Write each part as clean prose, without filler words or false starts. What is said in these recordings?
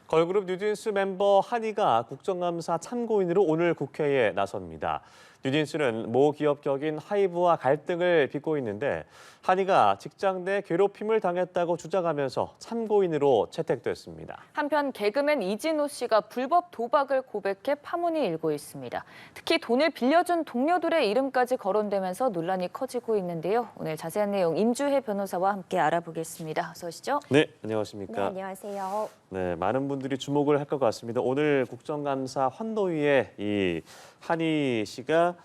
걸그룹 뉴진스 멤버 한이가 국정감사 참고인으로 오늘 국회에 나섭니다. 뉴진스는 모 기업 격인 하이브와 갈등을 빚고 있는데 한이가 직장 내 괴롭힘을 당했다고 주장하면서 참고인으로 채택됐습니다. 한편 개그맨 이진호 씨가 불법 도박을 고백해 파문이 일고 있습니다. 특히 돈을 빌려준 동료들의 이름까지 거론되면서 논란이 커지고 있는데요. 오늘 자세한 내용 임주혜 변호사와 함께 알아보겠습니다. 어서 오시죠. 네, 안녕하십니까. 네, 안녕하세요. 네, 많은 분들이 주목을 할 것 같습니다. 오늘 국정감사 환노위에 이 한이 씨가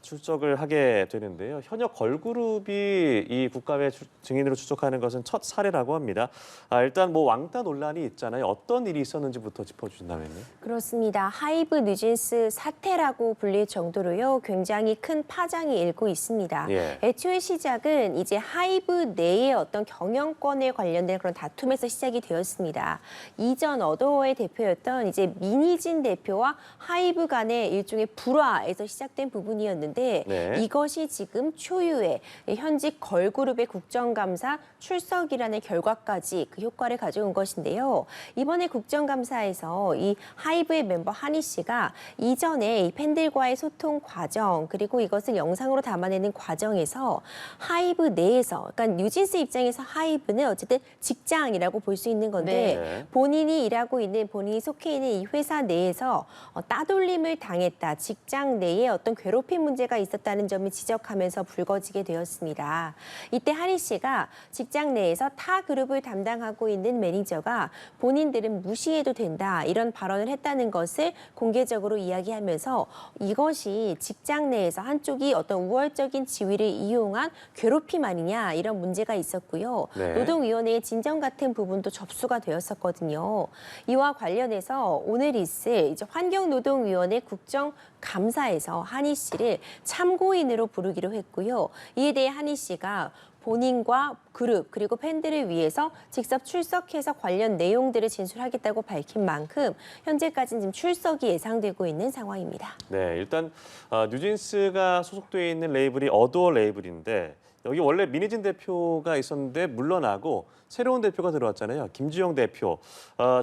출석을 하게 되는데요. 현역 걸그룹이 이 국감에 증인으로 출석하는 것은 첫 사례라고 합니다. 일단 뭐 왕따 논란이 있잖아요. 어떤 일이 있었는지부터 짚어주신다면요. 그렇습니다. 하이브 뉴진스 사태라고 불릴 정도로요. 굉장히 큰 파장이 일고 있습니다. 예. 애초에 시작은 이제 하이브 내의 어떤 경영권에 관련된 그런 다툼에서 시작이 되었습니다. 이전 어도어의 대표였던 이제 민희진 대표와 하이브 간의 일종의 불화에서 시작된 부분이었는데 네. 이것이 지금 초유의 현직 걸그룹의 국정감사 출석이라는 결과까지 그 효과를 가져온 것인데요. 이번에 국정감사에서 이 하이브의 멤버 한이 씨가 이전에 이 팬들과의 소통 과정 그리고 이것을 영상으로 담아내는 과정에서 하이브 내에서 그러니까 뉴진스 입장에서 하이브는 어쨌든 직장이라고 볼 수 있는 건데 네. 본인이 일하고 있는 본인이 속해 있는 이 회사 내에서 따돌림을 당했다. 직장 내에 어떤 괴롭힘 문제가 있었다는 점을 지적하면서 불거지게 되었습니다. 이때 한이 씨가 직장 내에서 타 그룹을 담당하고 있는 매니저가 본인들은 무시해도 된다 이런 발언을 했다는 것을 공개적으로 이야기하면서 이것이 직장 내에서 한쪽이 어떤 우월적인 지위를 이용한 괴롭힘 아니냐 이런 문제가 있었고요. 네. 노동위원회의 진정 같은 부분도 접수가 되었었거든요. 이와 관련해서 오늘 있을 이제 환경노동위원회 국정감사에서 한이 씨를 참고인으로 부르기로 했고요. 이에 대해 한이 씨가 본인과 그룹 그리고 팬들을 위해서 직접 출석해서 관련 내용들을 진술하겠다고 밝힌 만큼 현재까지는 지금 출석이 예상되고 있는 상황입니다. 네, 일단 뉴진스가 소속돼 있는 레이블이 어도어 레이블인데 여기 원래 민희진 대표가 있었는데 물러나고 새로운 대표가 들어왔잖아요. 김주영 대표.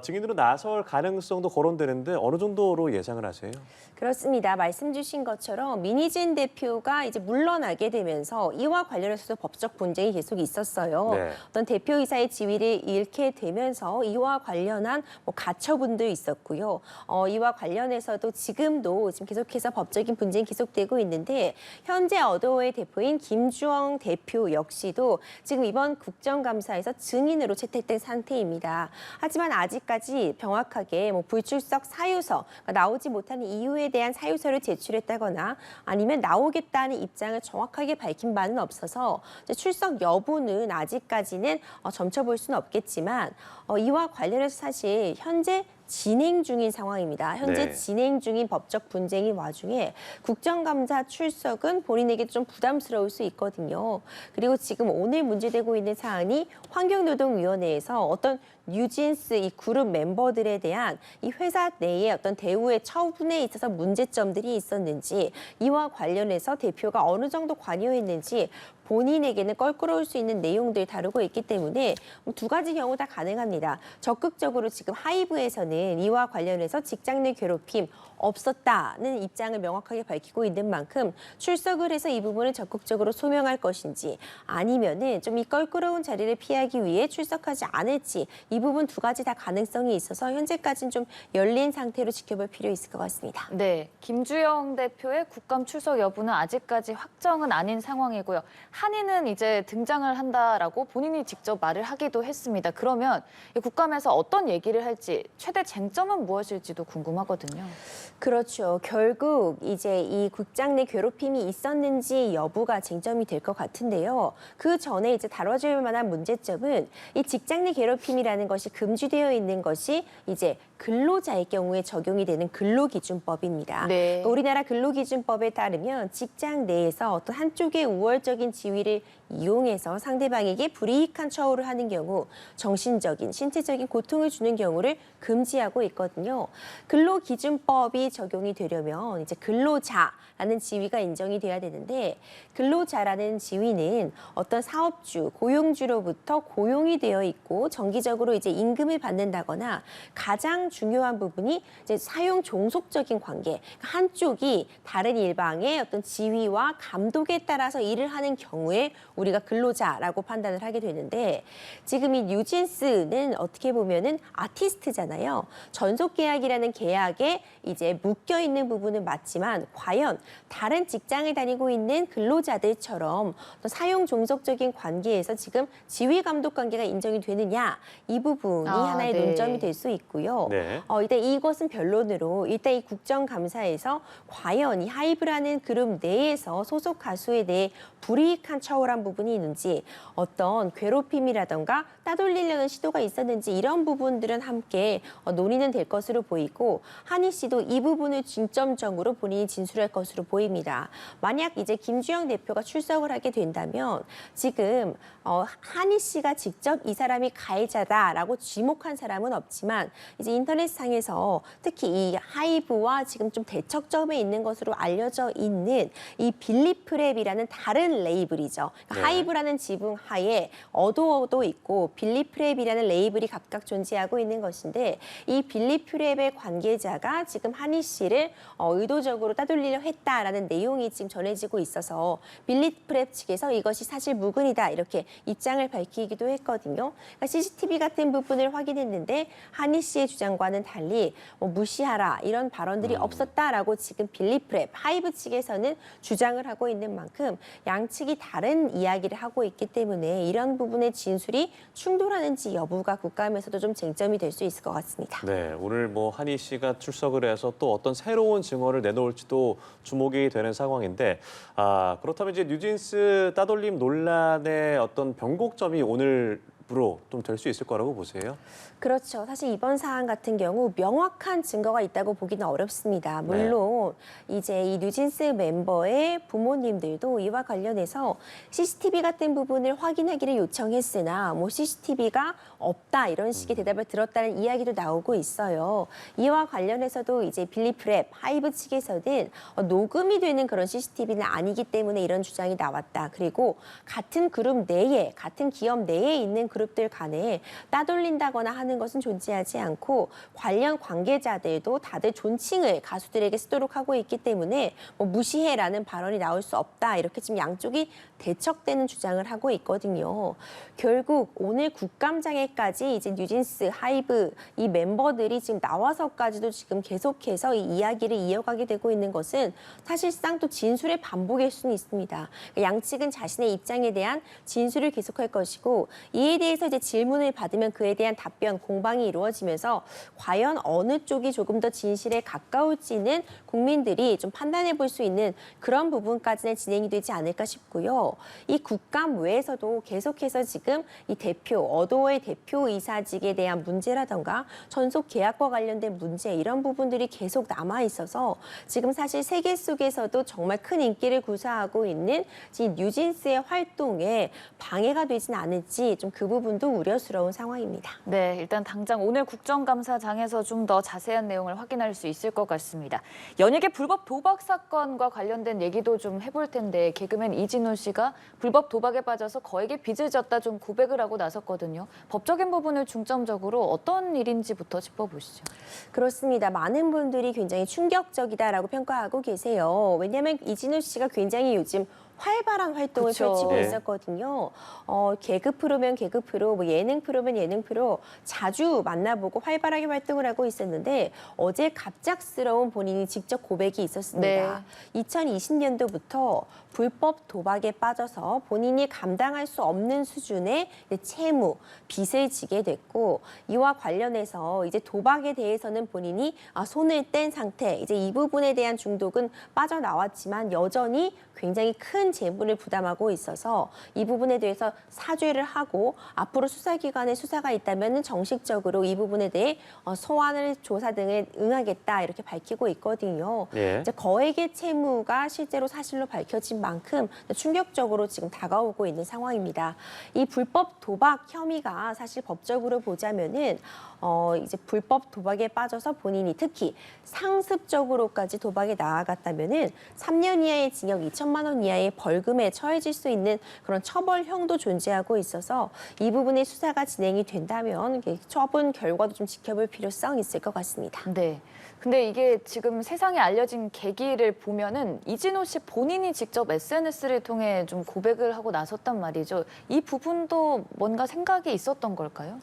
증인으로 나설 가능성도 거론되는데 어느 정도로 예상을 하세요? 그렇습니다. 말씀 주신 것처럼 민희진 대표가 이제 물러나게 되면서 이와 관련해서도 법적 분쟁이 계속 있었어요. 네. 어떤 대표이사의 지위를 잃게 되면서 이와 관련한 뭐 가처분도 있었고요. 이와 관련해서도 지금도 지금 계속해서 법적인 분쟁이 계속되고 있는데 현재 어도어의 대표인 김주영 대표 역시도 지금 이번 국정감사에서 증인으로 채택된 상태입니다. 하지만 아직까지 명확하게 뭐 불출석 사유서, 그러니까 나오지 못하는 이유에 대한 사유서를 제출했다거나 아니면 나오겠다는 입장을 정확하게 밝힌 바는 없어서 출석 여부는 아직까지는 점쳐볼 수는 없겠지만 이와 관련해서 사실 현재 진행 중인 상황입니다. 현재 네. 진행 중인 법적 분쟁인 와중에 국정감사 출석은 본인에게 좀 부담스러울 수 있거든요. 그리고 지금 오늘 문제되고 있는 사안이 환경노동위원회에서 어떤 뉴진스 이 그룹 멤버들에 대한 이 회사 내의 어떤 대우의 처분에 있어서 문제점들이 있었는지 이와 관련해서 대표가 어느 정도 관여했는지 본인에게는 껄끄러울 수 있는 내용들 다루고 있기 때문에 두 가지 경우 다 가능합니다. 적극적으로 지금 하이브에서는 이와 관련해서 직장 내 괴롭힘 없었다는 입장을 명확하게 밝히고 있는 만큼 출석을 해서 이 부분을 적극적으로 소명할 것인지 아니면은 좀 이 껄끄러운 자리를 피하기 위해 출석하지 않을지 이 부분 두 가지 다 가능성이 있어서 현재까지는 좀 열린 상태로 지켜볼 필요 있을 것 같습니다. 네, 김주영 대표의 국감 출석 여부는 아직까지 확정은 아닌 상황이고요. 한이는 이제 등장을 한다라고 본인이 직접 말을 하기도 했습니다. 그러면 이 국감에서 어떤 얘기를 할지 최대 쟁점은 무엇일지도 궁금하거든요. 그렇죠. 결국 이제 이 국장 내 괴롭힘이 있었는지 여부가 쟁점이 될 것 같은데요. 그 전에 이제 다뤄줄 만한 문제점은 이 직장 내 괴롭힘이라는 것이 금지되어 있는 것이 이제 근로자의 경우에 적용이 되는 근로기준법입니다. 네. 그러니까 우리나라 근로기준법에 따르면 직장 내에서 어떤 한쪽의 우월적인 지위를 이용해서 상대방에게 불이익한 처우를 하는 경우 정신적인, 신체적인 고통을 주는 경우를 금지하고 있거든요. 근로기준법이 적용이 되려면 이제 근로자라는 지위가 인정이 돼야 되는데 근로자라는 지위는 어떤 사업주, 고용주로부터 고용이 되어 있고 정기적으로 상습적으로 이제 임금을 받는다거나 가장 중요한 부분이 이제 사용 종속적인 관계. 한쪽이 다른 일방의 어떤 지휘와 감독에 따라서 일을 하는 경우에 우리가 근로자라고 판단을 하게 되는데 지금 이 뉴진스는 어떻게 보면은 아티스트잖아요. 전속 계약이라는 계약에 이제 묶여 있는 부분은 맞지만 과연 다른 직장을 다니고 있는 근로자들처럼 또 사용 종속적인 관계에서 지금 지휘 감독 관계가 인정이 되느냐 이 부분이 하나의 네. 논점이 될 수 있고요. 네. 일단 이것은 변론으로 일단 이 국정감사에서 과연 이 하이브라는 그룹 내에서 소속 가수에 대해 불이익한 처우란 부분이 있는지 어떤 괴롭힘이라던가 따돌리려는 시도가 있었는지 이런 부분들은 함께 논의는 될 것으로 보이고 한희 씨도 이 부분을 중점적으로 본인이 진술할 것으로 보입니다. 만약 이제 김주영 대표가 출석을 하게 된다면 지금 한희 씨가 직접 이 사람이 가해자다라고 지목한 사람은 없지만 이제 인터넷상에서 특히 이 하이브와 지금 좀 대척점에 있는 것으로 알려져 있는 이 빌리프랩이라는 다른 레이블이죠. 네. 하이브라는 지붕 하에 어도어도 있고 빌리프랩이라는 레이블이 각각 존재하고 있는 것인데 이 빌리프랩의 관계자가 지금 한희 씨를 의도적으로 따돌리려 했다라는 내용이 지금 전해지고 있어서 빌리프랩 측에서 이것이 사실 무근이다 이렇게 입장을 밝히기도 했거든요. 그러니까 CCTV 같은 부분을 확인했는데 한희 씨의 주장과는 달리 무시하라 이런 발언들이 없었다라고 지금 빌리프랩 하이브 측에서는 주장을 하고 있는 만큼 양측이 다른 이야기를 하고 있기 때문에 이런 부분의 진술이 충돌하는지 여부가 국감에서도 좀 쟁점이 될 수 있을 것 같습니다. 네, 오늘 뭐 한희 씨가 출석을 해서 또 어떤 새로운 증언을 내놓을지도 주목이 되는 상황인데 그렇다면 이제 뉴진스 따돌림 논란의 어떤 변곡점이 오늘부로 좀 될 수 있을 거라고 보세요? 그렇죠. 사실 이번 사안 같은 경우 명확한 증거가 있다고 보기는 어렵습니다. 물론 이제 이 뉴진스 멤버의 부모님들도 이와 관련해서 CCTV 같은 부분을 확인하기를 요청했으나 뭐 CCTV가 없다 이런 식의 대답을 들었다는 이야기도 나오고 있어요. 이와 관련해서도 이제 빌리프랩 하이브 측에서는 녹음이 되는 그런 CCTV는 아니기 때문에 이런 주장이 나왔다. 그리고 같은 그룹 내에 같은 기업 내에 있는 그룹들 간에 따돌린다거나 하는 것은 존재하지 않고 관련 관계자들도 다들 존칭을 가수들에게 쓰도록 하고 있기 때문에 뭐 무시해라는 발언이 나올 수 없다. 이렇게 지금 양쪽이 대척되는 주장을 하고 있거든요. 결국 오늘 국감장에까지 이제 뉴진스, 하이브 이 멤버들이 지금 나와서까지도 지금 계속해서 이 이야기를 이어가게 되고 있는 것은 사실상 또 진술의 반복일 수는 있습니다. 양측은 자신의 입장에 대한 진술을 계속할 것이고 이에 대해서 이제 질문을 받으면 그에 대한 답변, 공방이 이루어지면서 과연 어느 쪽이 조금 더 진실에 가까울지는 국민들이 좀 판단해 볼 수 있는 그런 부분까지는 진행이 되지 않을까 싶고요. 이 국감 외에서도 계속해서 지금 이 어도어의 대표이사직에 대한 문제라던가 전속 계약과 관련된 문제 이런 부분들이 계속 남아 있어서 지금 사실 세계 속에서도 정말 큰 인기를 구사하고 있는 지금 뉴진스의 활동에 방해가 되진 않을지 좀 그 부분도 우려스러운 상황입니다. 네, 일단 당장 오늘 국정감사장에서 좀 더 자세한 내용을 확인할 수 있을 것 같습니다. 연예계 불법 도박 사건과 관련된 얘기도 좀 해볼 텐데 개그맨 이진우 씨가 불법 도박에 빠져서 거액의 빚을 졌다 좀 고백을 하고 나섰거든요. 법적인 부분을 중점적으로 어떤 일인지부터 짚어보시죠. 그렇습니다. 많은 분들이 굉장히 충격적이다라고 평가하고 계세요. 왜냐하면 이진우 씨가 굉장히 요즘 활발한 활동을 그쵸. 펼치고 네. 있었거든요. 개그 프로면 개그 프로, 뭐 예능 프로면 예능 프로 자주 만나보고 활발하게 활동을 하고 있었는데 어제 갑작스러운 본인이 직접 고백이 있었습니다. 2020년도부터 불법 도박에 빠져서 본인이 감당할 수 없는 수준의 채무, 빚을 지게 됐고 이와 관련해서 이제 도박에 대해서는 본인이 손을 뗀 상태, 이제 이 부분에 대한 중독은 빠져나왔지만 여전히 굉장히 큰 재물을 부담하고 있어서 이 부분에 대해서 사죄를 하고 앞으로 수사기관의 수사가 있다면 정식적으로 이 부분에 대해 소환을 조사 등에 응하겠다 이렇게 밝히고 있거든요. 예. 이제 거액의 채무가 실제로 사실로 밝혀진 만큼 충격적으로 지금 다가오고 있는 상황입니다. 이 불법 도박 혐의가 사실 법적으로 보자면은 이제 불법 도박에 빠져서 본인이 특히 상습적으로까지 도박에 나아갔다면은 3년 이하의 징역 2천만 원 이하의 벌금에 처해질 수 있는 그런 처벌형도 존재하고 있어서 이 부분의 수사가 진행이 된다면 처분 결과도 좀 지켜볼 필요성이 있을 것 같습니다. 네. 근데 이게 지금 세상에 알려진 계기를 보면은 이진호 씨 본인이 직접 SNS를 통해 좀 고백을 하고 나섰단 말이죠. 이 부분도 뭔가 생각이 있었던 걸까요?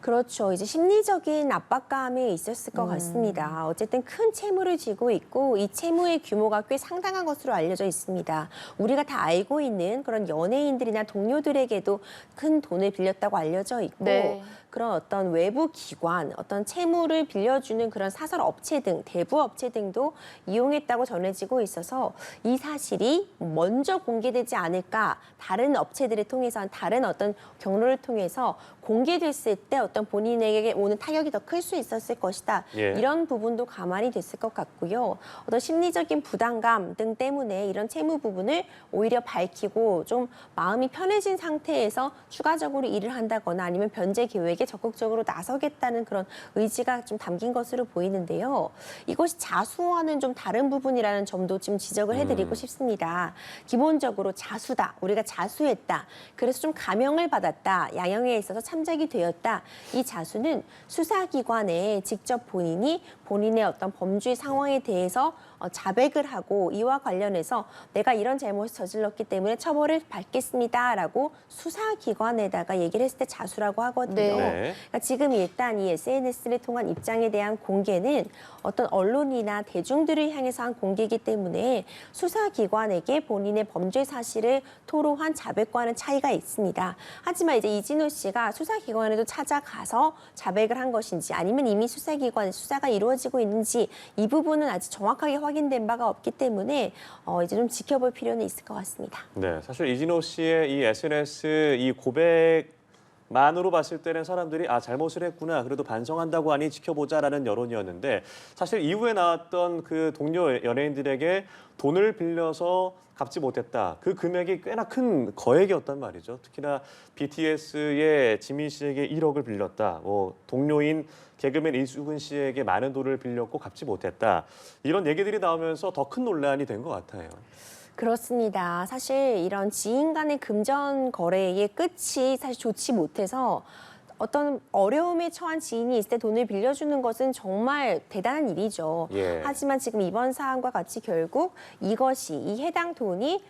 그렇죠. 이제 심리적인 압박감이 있었을 것 같습니다. 어쨌든 큰 채무를 지고 있고 이 채무의 규모가 꽤 상당한 것으로 알려져 있습니다. 우리가 다 알고 있는 그런 연예인들이나 동료들에게도 큰 돈을 빌렸다고 알려져 있고 네. 그런 어떤 외부 기관, 어떤 채무를 빌려주는 그런 사설 업체 등, 대부 업체 등도 이용했다고 전해지고 있어서 이 사실이 먼저 공개되지 않을까, 다른 업체들을 통해서, 다른 어떤 경로를 통해서 공개됐을 때 어떤 본인에게 오는 타격이 더 클 수 있었을 것이다. 예. 이런 부분도 감안이 됐을 것 같고요. 어떤 심리적인 부담감 등 때문에 이런 채무 부분을 오히려 밝히고 좀 마음이 편해진 상태에서 추가적으로 일을 한다거나 아니면 변제 계획에 적극적으로 나서겠다는 그런 의지가 좀 담긴 것으로 보이는데요. 이것이 자수와는 좀 다른 부분이라는 점도 지금 지적을 해드리고 싶습니다. 기본적으로 자수다. 우리가 자수했다. 그래서 좀 감형을 받았다. 양형에 있어서 참작이 되었다. 이 자수는 수사기관에 직접 본인의 어떤 범죄 상황에 대해서 자백을 하고 이와 관련해서 내가 이런 잘못을 저질렀기 때문에 처벌을 받겠습니다라고 수사기관에다가 얘기를 했을 때 자수라고 하거든요. 네. 그러니까 지금 일단 이 SNS를 통한 입장에 대한 공개는 어떤 언론이나 대중들을 향해서 한 공개이기 때문에 수사기관에게 본인의 범죄 사실을 토로한 자백과는 차이가 있습니다. 하지만 이제 이진호 씨가 수사기관에도 찾아가서 자백을 한 것인지 아니면 이미 수사기관에 수사가 이루어지고 있는지 이 부분은 아직 정확하게 확인된 바가 없기 때문에 이제 좀 지켜볼 필요는 있을 것 같습니다. 네, 사실 이진호 씨의 이 SNS 이 고백만으로 봤을 때는 사람들이 잘못을 했구나. 그래도 반성한다고 하니 지켜보자라는 여론이었는데 사실 이후에 나왔던 그 동료 연예인들에게 돈을 빌려서 갚지 못했다. 그 금액이 꽤나 큰 거액이었단 말이죠. 특히나 BTS의 지민 씨에게 1억을 빌렸다. 동료인 개그맨 이수근 씨에게 많은 돈을 빌렸고 갚지 못했다. 이런 얘기들이 나오면서 더 큰 논란이 된 것 같아요. 그렇습니다. 사실 이런 지인 간의 금전 거래의 끝이 사실 좋지 못해서 어떤 어려움에 처한 지인이 있을 때 돈을 빌려주는 것은 정말 대단한 일이죠. 예. 하지만 지금 이번 사안과 같이 결국 이 해당 돈이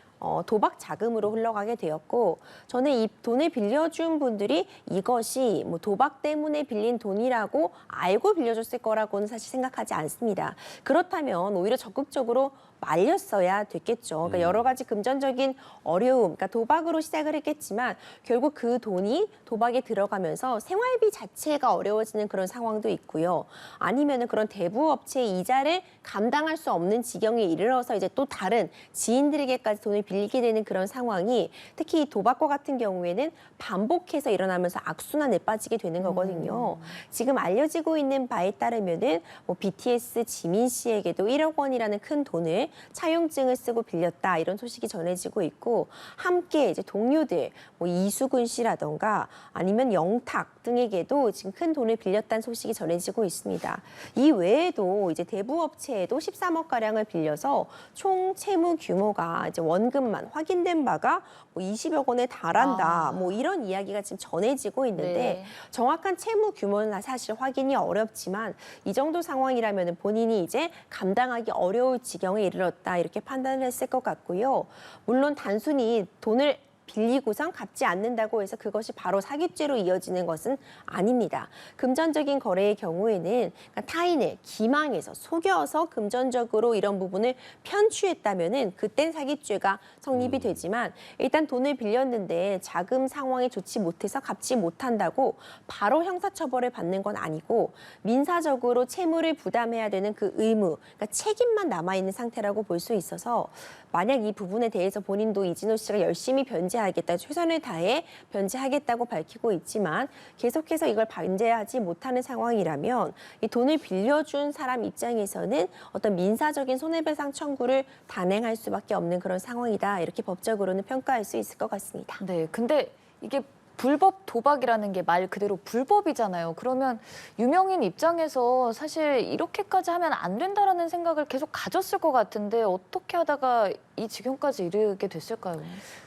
도박 자금으로 흘러가게 되었고 저는 이 돈을 빌려준 분들이 이것이 뭐 도박 때문에 빌린 돈이라고 알고 빌려줬을 거라고는 사실 생각하지 않습니다. 그렇다면 오히려 적극적으로 말렸어야 됐겠죠. 그러니까 여러 가지 금전적인 어려움, 그러니까 도박으로 시작을 했겠지만 결국 그 돈이 도박에 들어가면서 생활비 자체가 어려워지는 그런 상황도 있고요. 아니면은 그런 대부 업체의 이자를 감당할 수 없는 지경에 이르러서 이제 또 다른 지인들에게까지 돈을 빌리게 되는 그런 상황이 특히 이 도박과 같은 경우에는 반복해서 일어나면서 악순환에 빠지게 되는 거거든요. 지금 알려지고 있는 바에 따르면은 뭐 BTS 지민 씨에게도 1억 원이라는 큰 돈을 차용증을 쓰고 빌렸다 이런 소식이 전해지고 있고 함께 이제 동료들 뭐 이수근 씨라던가 아니면 영탁 등에게도 지금 큰 돈을 빌렸다는 소식이 전해지고 있습니다. 이 외에도 이제 대부 업체에도 13억 가량을 빌려서 총 채무 규모가 이제 원금만 확인된 바가 뭐 20억 원에 달한다. 뭐 이런 이야기가 지금 전해지고 있는데 네. 정확한 채무 규모는 사실 확인이 어렵지만 이 정도 상황이라면 본인이 이제 감당하기 어려울 지경에 이르렀다 이렇게 판단을 했을 것 같고요. 물론 단순히 돈을 빌리고선 갚지 않는다고 해서 그것이 바로 사기죄로 이어지는 것은 아닙니다. 금전적인 거래의 경우에는 타인을 기망해서 속여서 금전적으로 이런 부분을 편취했다면은 그땐 사기죄가 성립이 되지만 일단 돈을 빌렸는데 자금 상황이 좋지 못해서 갚지 못한다고 바로 형사처벌을 받는 건 아니고 민사적으로 채무를 부담해야 되는 그 의무, 그러니까 책임만 남아있는 상태라고 볼 수 있어서 만약 이 부분에 대해서 본인도 이진호 씨가 열심히 변제하겠다, 최선을 다해 변제하겠다고 밝히고 있지만 계속해서 이걸 변제하지 못하는 상황이라면 이 돈을 빌려준 사람 입장에서는 어떤 민사적인 손해배상 청구를 단행할 수밖에 없는 그런 상황이다. 이렇게 법적으로는 평가할 수 있을 것 같습니다. 네, 근데 이게 불법 도박이라는 게 말 그대로 불법이잖아요. 그러면 유명인 입장에서 사실 이렇게까지 하면 안 된다라는 생각을 계속 가졌을 것 같은데 어떻게 하다가 이 지경까지 이르게 됐을까요?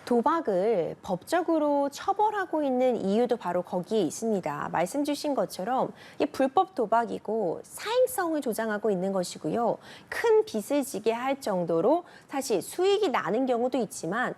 도박을 법적으로 처벌하고 있는 이유도 바로 거기에 있습니다. 말씀 주신 것처럼 이 불법 도박이고 사행성을 조장하고 있는 것이고요. 큰 빚을 지게 할 정도로 사실 수익이 나는 경우도 있지만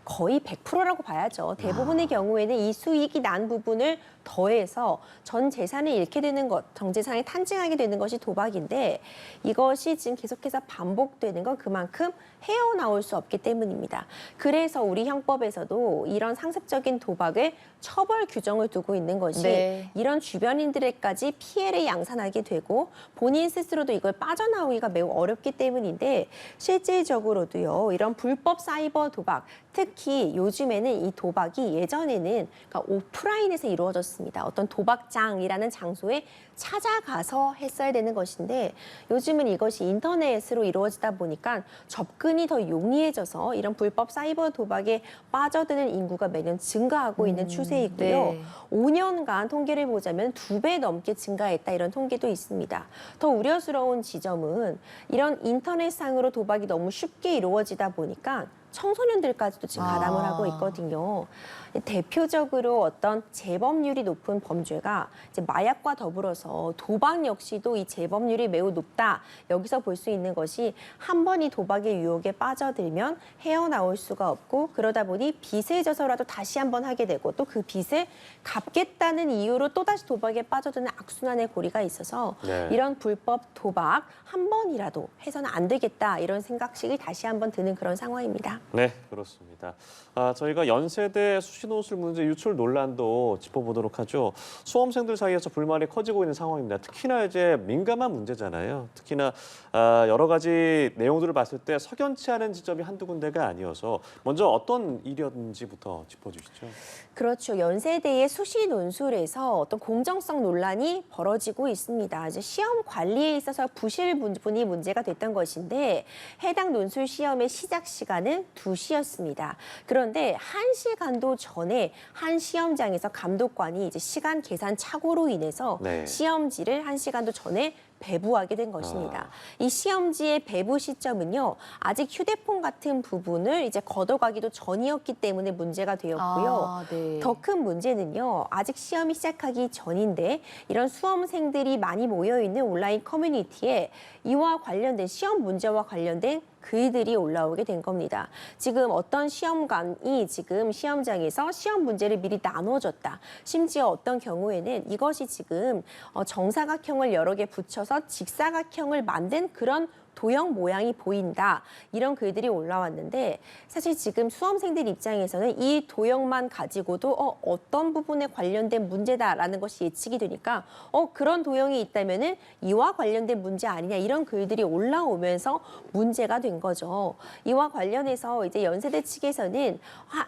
거의 100%라고 봐야죠. 대부분의 경우에는 이 수익이 난 부분을 더해서 전 재산을 잃게 되는 것, 전 재산이 탄증하게 되는 것이 도박인데 이것이 지금 계속해서 반복되는 건 그만큼 헤어나올 수 없기 때문입니다. 그래서 우리 형법에서도 이런 상습적인 도박을 처벌 규정을 두고 있는 것이 네. 이런 주변인들에까지 피해를 양산하게 되고 본인 스스로도 이걸 빠져나오기가 매우 어렵기 때문인데 실질적으로도요. 이런 불법 사이버 도박, 특히 요즘에는 이 도박이 예전에는 그러니까 오프라인에서 이루어졌습니다. 어떤 도박장이라는 장소에 찾아가서 했어야 되는 것인데 요즘은 이것이 인터넷으로 이루어지다 보니까 접근이 더 용이해져서 이런 불법 사이버 도박에 빠져드는 인구가 매년 증가하고 있는 추세이고요. 네. 5년간 통계를 보자면 2배 넘게 증가했다 이런 통계도 있습니다. 더 우려스러운 지점은 이런 인터넷상으로 도박이 너무 쉽게 이루어지다 보니까 청소년들까지도 지금 가담을 하고 있거든요. 대표적으로 어떤 재범률이 높은 범죄가 이제 마약과 더불어서 도박 역시도 이 재범률이 매우 높다. 여기서 볼 수 있는 것이 한 번 이 도박의 유혹에 빠져들면 헤어나올 수가 없고 그러다 보니 빚을 져서라도 다시 한 번 하게 되고 또 그 빚을 갚겠다는 이유로 또다시 도박에 빠져드는 악순환의 고리가 있어서 네. 이런 불법 도박 한 번이라도 해서는 안 되겠다 이런 생각식이 다시 한 번 드는 그런 상황입니다. 네, 그렇습니다. 저희가 연세대 수시노술 문제 유출 논란도 짚어보도록 하죠. 수험생들 사이에서 불만이 커지고 있는 상황입니다. 특히나 이제 민감한 문제잖아요. 특히나 여러 가지 내용들을 봤을 때 석연치 않은 지점이 한두 군데가 아니어서 먼저 어떤 일이었는지부터 짚어주시죠. 그렇죠. 연세대의 수시 논술에서 어떤 공정성 논란이 벌어지고 있습니다. 이제 시험 관리에 있어서 부실 부분이 문제가 됐던 것인데 해당 논술 시험의 시작 시간은 2시였습니다. 그런데 1시간도 전에 한 시험장에서 감독관이 이제 시간 계산 착오로 인해서 네. 시험지를 1시간도 전에 배부하게 된 것입니다. 이 시험지의 배부 시점은요, 아직 휴대폰 같은 부분을 이제 걷어가기도 전이었기 때문에 문제가 되었고요. 네. 더 큰 문제는요, 아직 시험이 시작하기 전인데 이런 수험생들이 많이 모여있는 온라인 커뮤니티에 이와 관련된 시험 문제와 관련된 글들이 올라오게 된 겁니다. 지금 어떤 시험관이 지금 시험장에서 시험 문제를 미리 나눠줬다. 심지어 어떤 경우에는 이것이 지금 정사각형을 여러 개 붙여서 직사각형을 만든 그런 도형 모양이 보인다. 이런 글들이 올라왔는데 사실 지금 수험생들 입장에서는 이 도형만 가지고도 어떤 부분에 관련된 문제다라는 것이 예측이 되니까 그런 도형이 있다면은 이와 관련된 문제 아니냐 이런 글들이 올라오면서 문제가 된 거죠. 이와 관련해서 이제 연세대 측에서는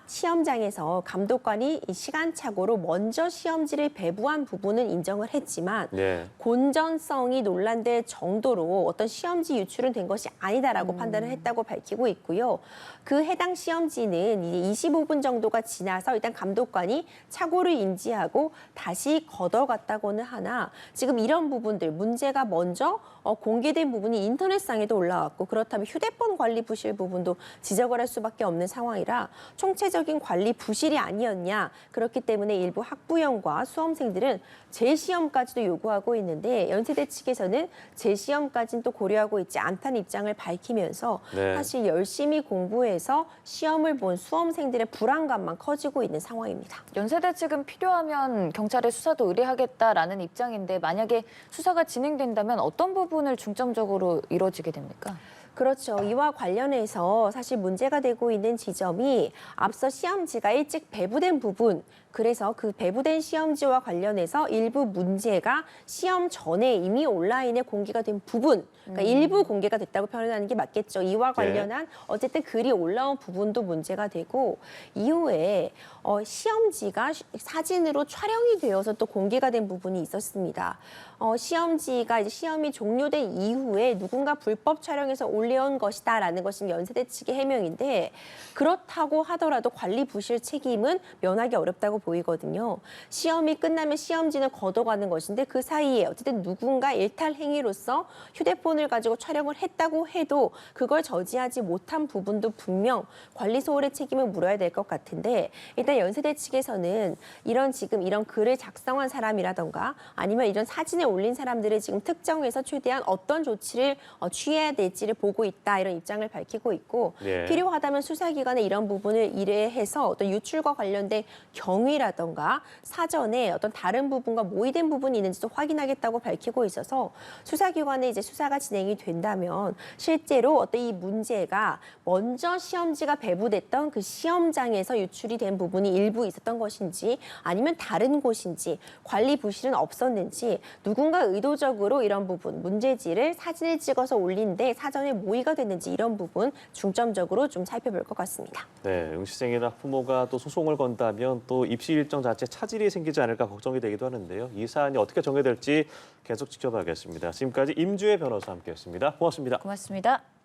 시험장에서 감독관이 이 시간착오로 먼저 시험지를 배부한 부분은 인정을 했지만 네. 본전성이 논란될 정도로 어떤 시험지 유출은 된 것이 아니다라고 판단을 했다고 밝히고 있고요. 그 해당 시험지는 이제 25분 정도가 지나서 일단 감독관이 착오를 인지하고 다시 걷어갔다고는 하나 지금 이런 부분들 문제가 먼저 공개된 부분이 인터넷상에도 올라왔고 그렇다면 휴대폰 관리 부실 부분도 지적을 할 수밖에 없는 상황이라 총체적인 관리 부실이 아니었냐. 그렇기 때문에 일부 학부형과 수험생들은 재시험까지도 요구하고 있는데 연세대 측에서는 재시험까지는 또 고려하고 있지 않다는 입장을 밝히면서 네. 사실 열심히 공부해서 시험을 본 수험생들의 불안감만 커지고 있는 상황입니다. 연세대 측은 필요하면 경찰에 수사도 의뢰하겠다라는 입장인데 만약에 수사가 진행된다면 어떤 부분을 중점적으로 이루어지게 됩니까? 그렇죠. 이와 관련해서 사실 문제가 되고 있는 지점이 앞서 시험지가 일찍 배부된 부분, 그래서 그 배부된 시험지와 관련해서 일부 문제가 시험 전에 이미 온라인에 공개가 된 부분, 그러니까 일부 공개가 됐다고 표현하는 게 맞겠죠. 이와 관련한 어쨌든 글이 올라온 부분도 문제가 되고 이후에 시험지가 사진으로 촬영이 되어서 또 공개가 된 부분이 있었습니다. 시험지가 이제 시험이 종료된 이후에 누군가 불법 촬영해서 올려온 것이다라는 것은 연세대 측의 해명인데 그렇다고 하더라도 관리 부실 책임은 면하기 어렵다고 보이거든요. 시험이 끝나면 시험지는 걷어가는 것인데 그 사이에 어쨌든 누군가 일탈 행위로서 휴대폰을 가지고 촬영을 했다고 해도 그걸 저지하지 못한 부분도 분명 관리 소홀의 책임을 물어야 될 것 같은데 일단 연세대 측에서는 지금 이런 글을 작성한 사람이라던가 아니면 이런 사진을 올린 사람들을 지금 특정해서 최대한 어떤 조치를 취해야 될지를 보고 있다 이런 입장을 밝히고 있고 예. 필요하다면 수사기관에 이런 부분을 의뢰해서 어떤 유출과 관련된 경위라던가 사전에 어떤 다른 부분과 모의된 부분이 있는지도 확인하겠다고 밝히고 있어서 수사기관에 이제 수사가 진행이 된다면 실제로 어떤 이 문제가 먼저 시험지가 배부됐던 그 시험장에서 유출이 된 부분이 일부 있었던 것인지 아니면 다른 곳인지 관리 부실은 없었는지 누군가 의도적으로 이런 부분 문제지를 사진을 찍어서 올린데 사전에 모의가 됐는지 이런 부분 중점적으로 좀 살펴볼 것 같습니다. 네, 응시생이나 학부모가 또 소송을 건다면 또 입시 일정 자체 차질이 생기지 않을까 걱정이 되기도 하는데요. 이 사안이 어떻게 정해될지 계속 지켜봐야겠습니다. 지금까지 임주혜 변호사 함께했습니다. 고맙습니다. 고맙습니다.